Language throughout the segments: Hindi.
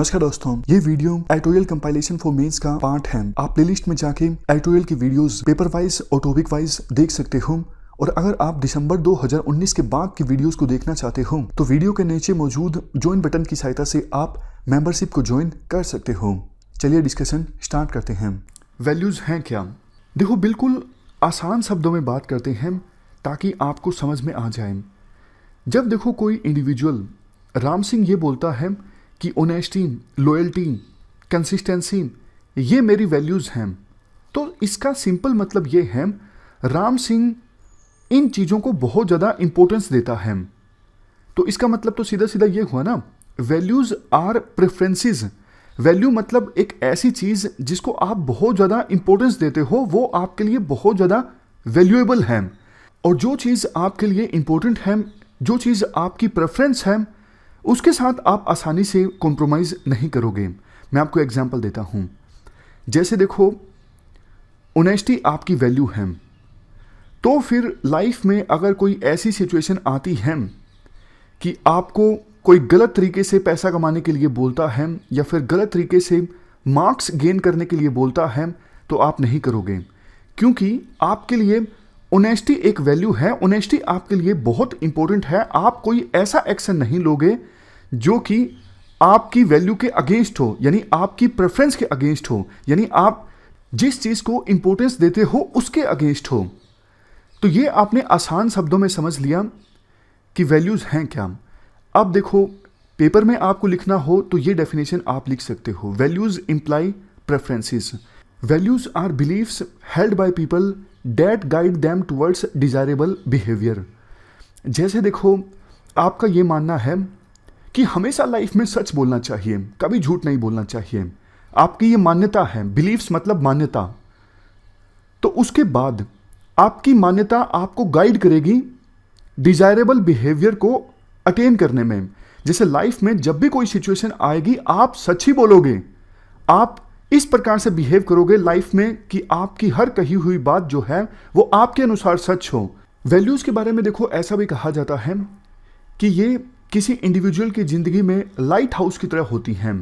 नमस्कार दोस्तों, ये video editorial compilation for mains का पार्ट है। आप प्लेलिस्ट में जाके एडिटोरियल की वीडियोस पेपर वाइज और टॉपिक वाइज देख सकते हो। और अगर आप दिसंबर 2019 के बाद की वीडियोस को देखना चाहते हो तो वीडियो के नीचे मौजूद ज्वाइन बटन की सहायता से आप मेंबरशिप को ज्वाइन कर सकते हो। चलिए डिस्कशन स्टार्ट करते हैं। वैल्यूज हैं क्या? देखो, बिल्कुल आसान शब्दों में बात करते हैं ताकि आपको समझ में आ जाए। जब देखो कोई इंडिविजुअल राम सिंह ये बोलता है कि ऑनेस्टी, लॉयल्टी, कंसिस्टेंसी ये मेरी वैल्यूज़ हैं, तो इसका सिंपल मतलब ये है राम सिंह इन चीज़ों को बहुत ज़्यादा इंपॉर्टेंस देता है। तो इसका मतलब तो सीधा सीधा ये हुआ ना, वैल्यूज़ आर प्रेफरेंसेस। वैल्यू मतलब एक ऐसी चीज़ जिसको आप बहुत ज़्यादा इंपॉर्टेंस देते हो, वो आपके लिए बहुत ज़्यादा वैल्यूएबल है। और जो चीज़ आपके लिए इंपॉर्टेंट है, जो चीज़ आपकी प्रेफरेंस है, उसके साथ आप आसानी से कॉम्प्रोमाइज़ नहीं करोगे। मैं आपको एग्जांपल देता हूँ। जैसे देखो, ऑनेस्टी आपकी वैल्यू है, तो फिर लाइफ में अगर कोई ऐसी सिचुएशन आती है कि आपको कोई गलत तरीके से पैसा कमाने के लिए बोलता है या फिर गलत तरीके से मार्क्स गेन करने के लिए बोलता है, तो आप नहीं करोगे, क्योंकि आपके लिए ऑनेस्टी एक वैल्यू है। ऑनेस्टी आपके लिए बहुत इंपॉर्टेंट है। आप कोई ऐसा एक्शन नहीं लोगे जो कि आपकी वैल्यू के अगेंस्ट हो, यानी आपकी प्रेफरेंस के अगेंस्ट हो, यानी आप जिस चीज़ को इंपॉर्टेंस देते हो उसके अगेंस्ट हो। तो ये आपने आसान शब्दों में समझ लिया कि वैल्यूज़ हैं क्या। अब देखो, पेपर में आपको लिखना हो तो ये डेफिनेशन आप लिख सकते हो। Values imply preferences. Values are beliefs held by people that guide them towards desirable behaviour. जैसे देखो, आपका ये मानना है कि हमेशा लाइफ में सच बोलना चाहिए, कभी झूठ नहीं बोलना चाहिए। आपकी ये मान्यता है। बिलीव्स मतलब मान्यता। तो उसके बाद आपकी मान्यता आपको गाइड करेगी डिजायरेबल बिहेवियर को अटेन करने में। जैसे लाइफ में जब भी कोई सिचुएशन आएगी, आप सच ही बोलोगे, आप इस प्रकार से बिहेव करोगे लाइफ में कि आपकी हर कही हुई बात जो है वो आपके अनुसार सच हो। वैल्यूज़ के बारे में देखो, ऐसा भी कहा जाता है कि ये किसी इंडिविजुअल की ज़िंदगी में लाइट हाउस की तरह होती हैं।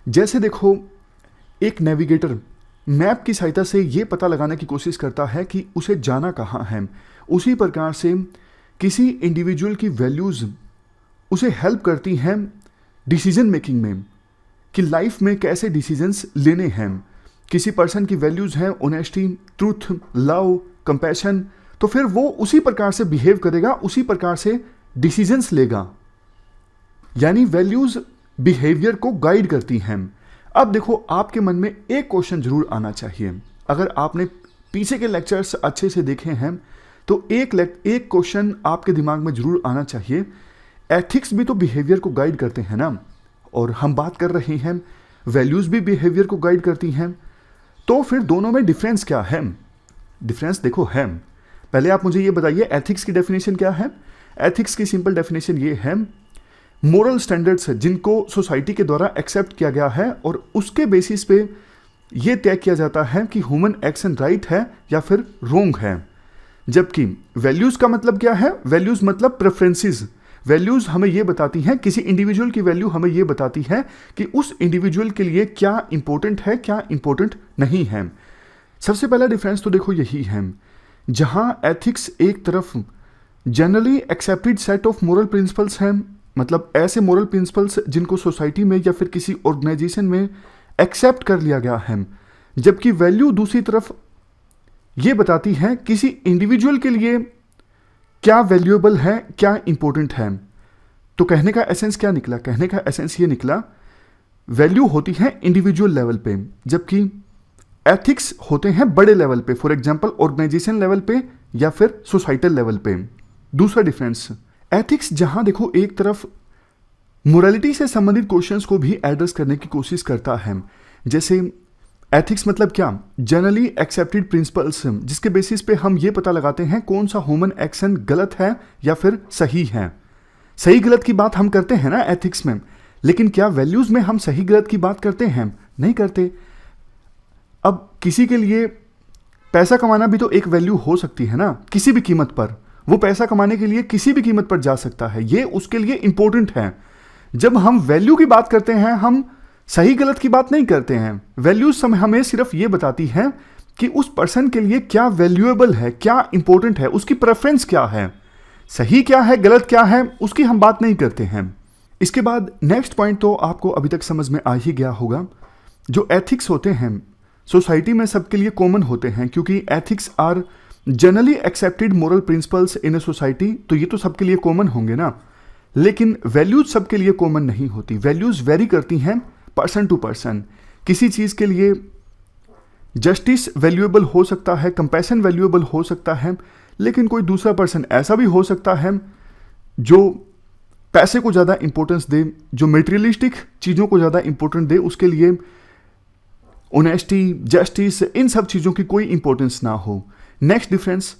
जैसे देखो, एक नेविगेटर मैप की सहायता से ये पता लगाने की कोशिश करता है कि उसे जाना कहाँ है, उसी प्रकार से किसी इंडिविजुअल की वैल्यूज़ उसे हेल्प करती हैं डिसीजन मेकिंग में, कि लाइफ में कैसे डिसीजंस लेने हैं। किसी पर्सन की वैल्यूज़ हैं ऑनेस्टी, ट्रूथ, लव, कंपैशन, तो फिर वो उसी प्रकार से बिहेव करेगा, उसी प्रकार से डिसीजंस लेगा। यानी वैल्यूज़ बिहेवियर को गाइड करती हैं। अब देखो, आपके मन में एक क्वेश्चन जरूर आना चाहिए। अगर आपने पीछे के लेक्चर्स अच्छे से देखे हैं तो एक क्वेश्चन आपके दिमाग में जरूर आना चाहिए। एथिक्स भी तो बिहेवियर को गाइड करते हैं ना, और हम बात कर रहे हैं वैल्यूज़ भी बिहेवियर को गाइड करती हैं। तो फिर दोनों में डिफरेंस क्या है? डिफरेंस देखो है। पहले आप मुझे ये बताइए, एथिक्स की डेफिनेशन क्या है? एथिक्स की सिंपल डेफिनेशन ये है, मोरल स्टैंडर्ड्स जिनको सोसाइटी के द्वारा एक्सेप्ट किया गया है और उसके बेसिस पे ये तय किया जाता है कि ह्यूमन एक्शन राइट है या फिर रोंग है। जबकि वैल्यूज़ का मतलब क्या है? वैल्यूज़ मतलब प्रेफरेंसेस। वैल्यूज़ हमें ये बताती हैं, किसी इंडिविजुअल की वैल्यू हमें ये बताती है कि उस इंडिविजुअल के लिए क्या इंपॉर्टेंट है, क्या इंपॉर्टेंट नहीं है। सबसे पहला डिफरेंस तो देखो यही है, जहां एथिक्स एक तरफ generally accepted set of moral principles हैं, मतलब ऐसे मोरल प्रिंसिपल्स जिनको सोसाइटी में या फिर किसी ऑर्गेनाइजेशन में एक्सेप्ट कर लिया गया है, जबकि वैल्यू दूसरी तरफ ये बताती है किसी इंडिविजुअल के लिए क्या वैल्यूएबल है, क्या इंपॉर्टेंट है। तो कहने का एसेंस क्या निकला? कहने का एसेंस ये निकला, वैल्यू होती है इंडिविजुअल लेवल पे, जबकि एथिक्स होते हैं बड़े लेवल पे, फॉर एग्जांपल ऑर्गेनाइजेशन लेवल पे या फिर सोसाइटल लेवल पे। दूसरा डिफरेंस, एथिक्स जहां देखो एक तरफ मोरालिटी से संबंधित क्वेश्चंस को भी एड्रेस करने की कोशिश करता है। जैसे एथिक्स मतलब क्या? जनरली एक्सेप्टेड प्रिंसिपल्स, जिसके बेसिस पे हम ये पता लगाते हैं कौन सा ह्यूमन एक्शन गलत है या फिर सही है। सही गलत की बात हम करते हैं ना एथिक्स में, लेकिन क्या वैल्यूज़ में हम सही गलत की बात करते हैं? नहीं करते। अब किसी के लिए पैसा कमाना भी तो एक वैल्यू हो सकती है ना, किसी भी कीमत पर। वो पैसा कमाने के लिए किसी भी कीमत पर जा सकता है, ये उसके लिए इंपॉर्टेंट है। जब हम वैल्यू की बात करते हैं, हम सही गलत की बात नहीं करते हैं। वैल्यूज हमें सिर्फ ये बताती है कि उस पर्सन के लिए क्या वैल्यूएबल है, क्या इंपॉर्टेंट है, उसकी प्रेफरेंस क्या है, सही क्या है, गलत क्या है, उसकी हम बात नहीं करते हैं। इसके बाद नेक्स्ट पॉइंट तो आपको अभी तक समझ में आ ही गया होगा। जो एथिक्स होते हैं सोसाइटी में सबके लिए कॉमन होते हैं, क्योंकि ethics are generally accepted moral principles in a society, तो ये तो सबके लिए कॉमन होंगे ना। लेकिन वैल्यूज सबके लिए कॉमन नहीं होती। वैल्यूज वेरी करती हैं पर्सन टू पर्सन। किसी चीज़ के लिए जस्टिस वैल्यूएबल हो सकता है, कंपैशन वैल्यूएबल हो सकता है, लेकिन कोई दूसरा पर्सन ऐसा भी हो सकता है जो पैसे को ज़्यादा इंपॉर्टेंस दे, जो मटेरियलिस्टिक चीज़ों को ज़्यादा इंपॉर्टेंट दे, उसके लिए ऑनेस्टी, जस्टिस, इन सब चीज़ों की कोई इंपॉर्टेंस ना हो। नेक्स्ट डिफरेंस,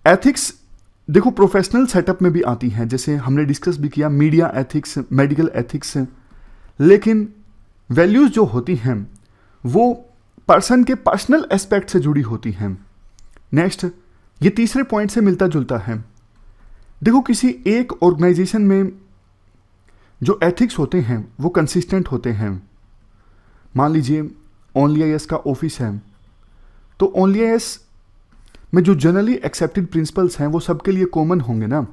एथिक्स देखो प्रोफेशनल सेटअप में भी आती हैं, जैसे हमने डिस्कस भी किया मीडिया एथिक्स, मेडिकल एथिक्स। लेकिन वैल्यूज जो होती हैं वो पर्सन के पर्सनल एस्पेक्ट से जुड़ी होती हैं। नेक्स्ट, ये तीसरे पॉइंट से मिलता जुलता है। देखो किसी एक ऑर्गेनाइजेशन में जो एथिक्स होते हैं वो कंसिस्टेंट होते हैं। मान लीजिए OnlyIS का ऑफिस है, तो OnlyIS में जो जनरली एक्सेप्टेड प्रिंसिपल्स हैं वो सबके लिए कॉमन होंगे ना।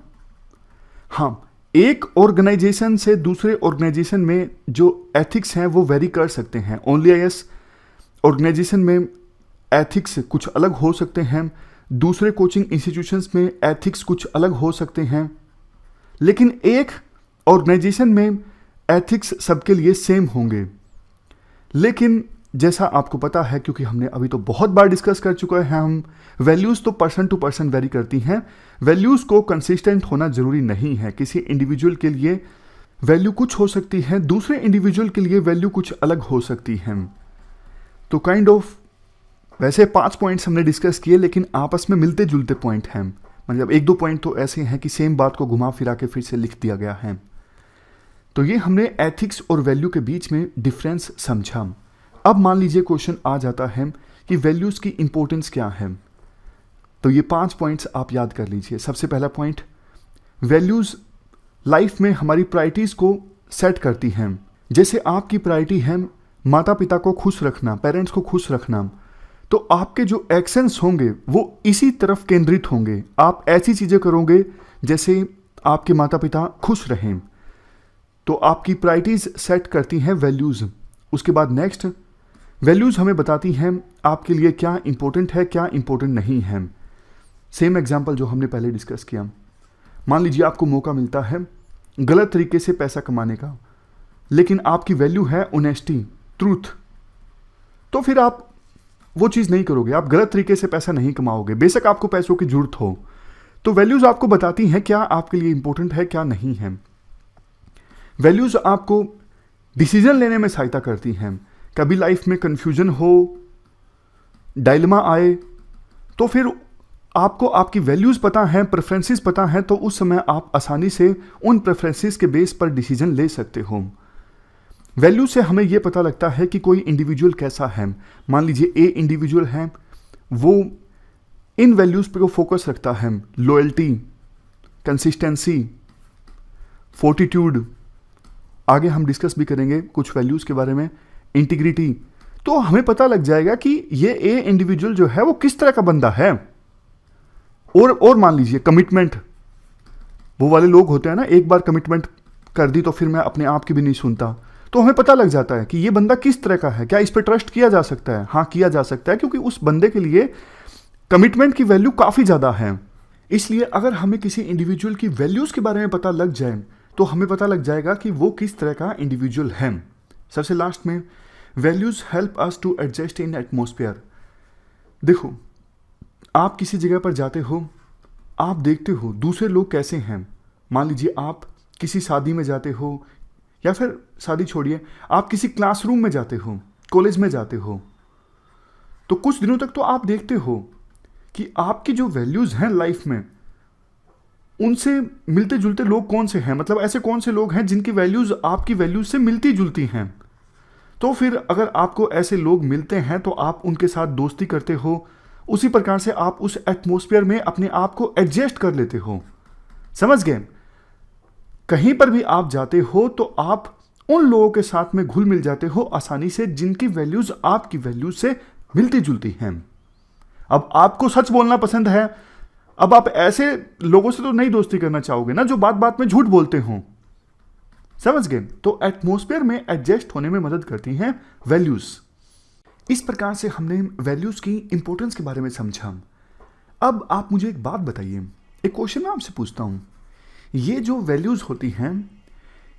हाँ, एक ऑर्गेनाइजेशन से दूसरे ऑर्गेनाइजेशन में जो एथिक्स हैं वो वेरी कर सकते हैं। OnlyIS ऑर्गेनाइजेशन में एथिक्स कुछ अलग हो सकते हैं, दूसरे कोचिंग इंस्टीट्यूशंस में एथिक्स कुछ अलग हो सकते हैं, लेकिन एक ऑर्गेनाइजेशन में एथिक्स सबके लिए सेम होंगे। लेकिन जैसा आपको पता है, क्योंकि हमने अभी तो बहुत बार डिस्कस कर चुके हैं, हम वैल्यूज़ तो पर्सन टू पर्सन वेरी करती हैं। वैल्यूज़ को कंसिस्टेंट होना ज़रूरी नहीं है। किसी इंडिविजुअल के लिए वैल्यू कुछ हो सकती है, दूसरे इंडिविजुअल के लिए वैल्यू कुछ अलग हो सकती है। तो काइंड ऑफ वैसे 5 पॉइंट्स हमने डिस्कस किए, लेकिन आपस में मिलते जुलते पॉइंट हैं। मतलब 1-2 पॉइंट तो ऐसे हैं कि सेम बात को घुमा फिरा के फिर से लिख दिया गया है। तो ये हमने एथिक्स और वैल्यू के बीच में डिफरेंस समझा। अब मान लीजिए क्वेश्चन आ जाता है कि वैल्यूज़ की इंपॉर्टेंस क्या है। तो ये 5 पॉइंट्स आप याद कर लीजिए। सबसे पहला पॉइंट, वैल्यूज़ लाइफ में हमारी प्रायोरिटीज़ को सेट करती हैं। जैसे आपकी प्रायोरिटी है माता पिता को खुश रखना, पेरेंट्स को खुश रखना, तो आपके जो एक्शंस होंगे वो इसी तरफ केंद्रित होंगे। आप ऐसी चीज़ें करोगे जैसे आपके माता पिता खुश रहें। तो आपकी प्रायोरिटीज़ सेट करती हैं वैल्यूज़। उसके बाद नेक्स्ट, वैल्यूज़ हमें बताती हैं आपके लिए क्या इंपॉर्टेंट है, क्या इंपॉर्टेंट नहीं है। सेम एग्जांपल जो हमने पहले डिस्कस किया। मान लीजिए आपको मौका मिलता है गलत तरीके से पैसा कमाने का, लेकिन आपकी वैल्यू है ऑनेस्टी, ट्रूथ, तो फिर आप वो चीज़ नहीं करोगे, आप गलत तरीके से पैसा नहीं कमाओगे, बेशक आपको पैसों की जरूरत हो। तो वैल्यूज़ आपको बताती हैं क्या आपके लिए इंपॉर्टेंट है, क्या नहीं है। वैल्यूज़ आपको डिसीजन लेने में सहायता करती हैं। कभी लाइफ में कंफ्यूजन हो, डायलेमा आए, तो फिर आपको आपकी वैल्यूज़ पता हैं, प्रेफरेंसेस पता हैं, तो उस समय आप आसानी से उन प्रेफरेंसेस के बेस पर डिसीजन ले सकते हो। वैल्यू से हमें यह पता लगता है कि कोई इंडिविजुअल कैसा है। मान लीजिए ए इंडिविजुअल है, वो इन वैल्यूज़ पे को फोकस रखता है, लॉयल्टी, कंसिस्टेंसी, फोर्टिट्यूड, आगे हम डिस्कस भी करेंगे कुछ वैल्यूज़ के बारे में, इंटीग्रिटी। तो हमें पता लग जाएगा कि ये ए इंडिविजुअल जो है वो किस तरह का बंदा है। और मान लीजिए कमिटमेंट, वो वाले लोग होते हैं ना, एक बार कमिटमेंट कर दी तो फिर मैं अपने आप की भी नहीं सुनता। तो हमें पता लग जाता है कि ये बंदा किस तरह का है, क्या इस पर ट्रस्ट किया जा सकता है। हाँ, किया जा सकता है, क्योंकि उस बंदे के लिए कमिटमेंट की वैल्यू काफ़ी ज़्यादा है। इसलिए अगर हमें किसी इंडिविजुअल की वैल्यूज़ के बारे में पता लग जाए तो हमें पता लग जाएगा कि वो किस तरह का इंडिविजुअल है। सबसे लास्ट में, values help us to adjust in atmosphere. देखो, आप किसी जगह पर जाते हो, आप देखते हो दूसरे लोग कैसे हैं। मान लीजिए आप किसी शादी में जाते हो, या फिर शादी छोड़िए, आप किसी क्लासरूम में जाते हो, कॉलेज में जाते हो, तो कुछ दिनों तक तो आप देखते हो कि आपकी जो वैल्यूज़ हैं लाइफ में, उनसे मिलते जुलते लोग कौन से हैं। मतलब ऐसे कौन से लोग हैं जिनकी वैल्यूज़ आपकी वैल्यूज़ से मिलती जुलती हैं। तो फिर अगर आपको ऐसे लोग मिलते हैं तो आप उनके साथ दोस्ती करते हो, उसी प्रकार से आप उस एटमॉस्फेयर में अपने आप को एडजस्ट कर लेते हो। समझ गए? कहीं पर भी आप जाते हो तो आप उन लोगों के साथ में घुल मिल जाते हो आसानी से जिनकी वैल्यूज आपकी वैल्यूज से मिलती जुलती हैं। अब आपको सच बोलना पसंद है, अब आप ऐसे लोगों से तो नहीं दोस्ती करना चाहोगे ना जो बात बात में झूठ बोलते हो, समझ गए? तो एटमॉस्फेयर में एडजस्ट होने में मदद करती हैं वैल्यूज। इस प्रकार से हमने वैल्यूज की इंपॉर्टेंस के बारे में समझा। अब आप मुझे एक बात बताइए, एक क्वेश्चन मैं आपसे पूछता हूं, ये जो वैल्यूज होती हैं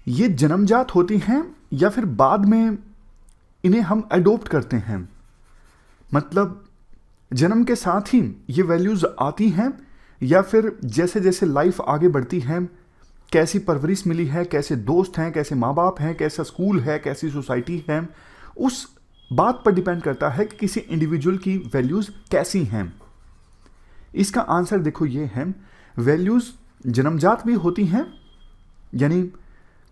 ये जन्मजात होती हैं या फिर बाद में इन्हें हम अडोप्ट करते हैं? मतलब जन्म के साथ ही ये वैल्यूज आती हैं या फिर जैसे जैसे लाइफ आगे बढ़ती है, कैसी परवरिश मिली है, कैसे दोस्त हैं, कैसे माँ बाप हैं, कैसा स्कूल है, कैसी सोसाइटी है, उस बात पर डिपेंड करता है कि किसी इंडिविजुअल की वैल्यूज कैसी हैं। इसका आंसर देखो ये है, वैल्यूज जन्मजात भी होती हैं, यानी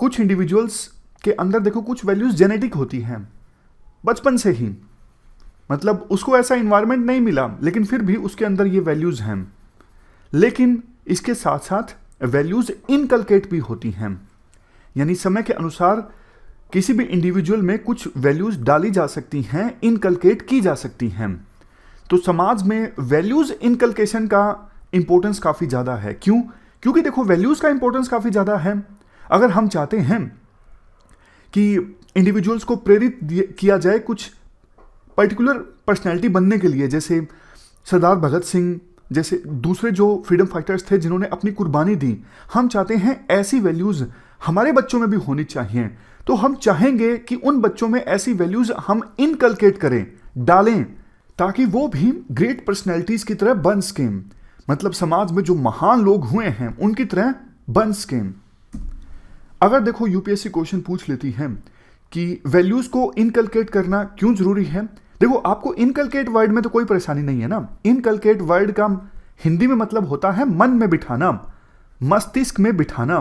कुछ इंडिविजुअल्स के अंदर देखो कुछ वैल्यूज जेनेटिक होती हैं बचपन से ही, मतलब उसको ऐसा इन्वायरमेंट नहीं मिला लेकिन फिर भी उसके अंदर ये वैल्यूज हैं। लेकिन इसके साथ साथ वैल्यूज इनकलकेट भी होती हैं, यानी समय के अनुसार किसी भी इंडिविजुअल में कुछ वैल्यूज डाली जा सकती हैं, इनकलकेट की जा सकती हैं। तो समाज में वैल्यूज इनकलकेशन का इंपॉर्टेंस काफी ज्यादा है। क्यों? क्योंकि देखो वैल्यूज का इंपॉर्टेंस काफी ज्यादा है। अगर हम चाहते हैं कि इंडिविजुअल्स को प्रेरित किया जाए कुछ पर्टिकुलर पर्सनैलिटी बनने के लिए, जैसे सरदार भगत सिंह जैसे दूसरे जो फ्रीडम फाइटर्स थे जिन्होंने अपनी कुर्बानी दी, हम चाहते हैं ऐसी वैल्यूज हमारे बच्चों में भी होनी चाहिए। तो हम चाहेंगे कि उन बच्चों में ऐसी वैल्यूज हम इनकलकेट करें, डालें, ताकि वो भी ग्रेट पर्सनैलिटीज की तरह बन सकें, मतलब समाज में जो महान लोग हुए हैं उनकी तरह बन सकें। अगर देखो यूपीएससी क्वेश्चन पूछ लेती है कि वैल्यूज को इनकलकेट करना क्यों जरूरी है, देखो आपको इनकलकेट वर्ड में तो कोई परेशानी नहीं है ना। इनकलकेट वर्ड का हिंदी में मतलब होता है मन में बिठाना, मस्तिष्क में बिठाना।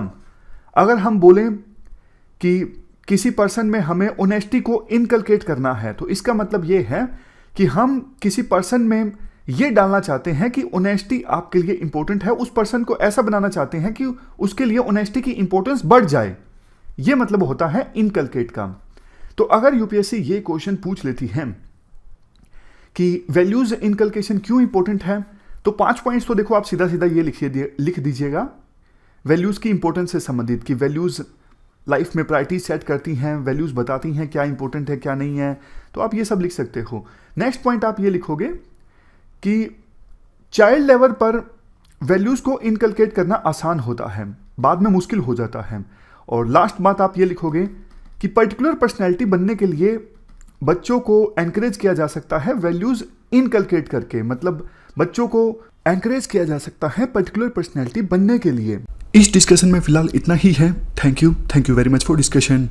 अगर हम बोलें कि किसी पर्सन में हमें ऑनेस्टी को इनकलकेट करना है, तो इसका मतलब यह है कि हम किसी पर्सन में ये डालना चाहते हैं कि ऑनेस्टी आपके लिए इंपॉर्टेंट है, उस पर्सन को ऐसा बनाना चाहते हैं कि उसके लिए ऑनेस्टी की इंपॉर्टेंस बढ़ जाए। ये मतलब होता है इनकलकेट का। तो अगर यूपीएससी ये क्वेश्चन पूछ लेती है कि वैल्यूज इनकलकेशन क्यों इंपॉर्टेंट है, तो 5 पॉइंट्स तो देखो आप सीधा सीधा ये लिख दीजिएगा वैल्यूज की इंपॉर्टेंस से संबंधित, कि वैल्यूज लाइफ में प्रायोरिटी सेट करती हैं, वैल्यूज बताती हैं क्या इंपॉर्टेंट है क्या नहीं है, तो आप ये सब लिख सकते हो। नेक्स्ट पॉइंट आप ये लिखोगे कि चाइल्ड लेवल पर वैल्यूज को इनकलकेट करना आसान होता है, बाद में मुश्किल हो जाता है। और लास्ट बात आप ये लिखोगे कि पर्टिकुलर पर्सनैलिटी बनने के लिए बच्चों को एनकरेज किया जा सकता है वैल्यूज इनकलकेट करके, मतलब बच्चों को एनकरेज किया जा सकता है पर्टिकुलर पर्सनैलिटी बनने के लिए। इस डिस्कशन में फिलहाल इतना ही है। Thank you very much for discussion.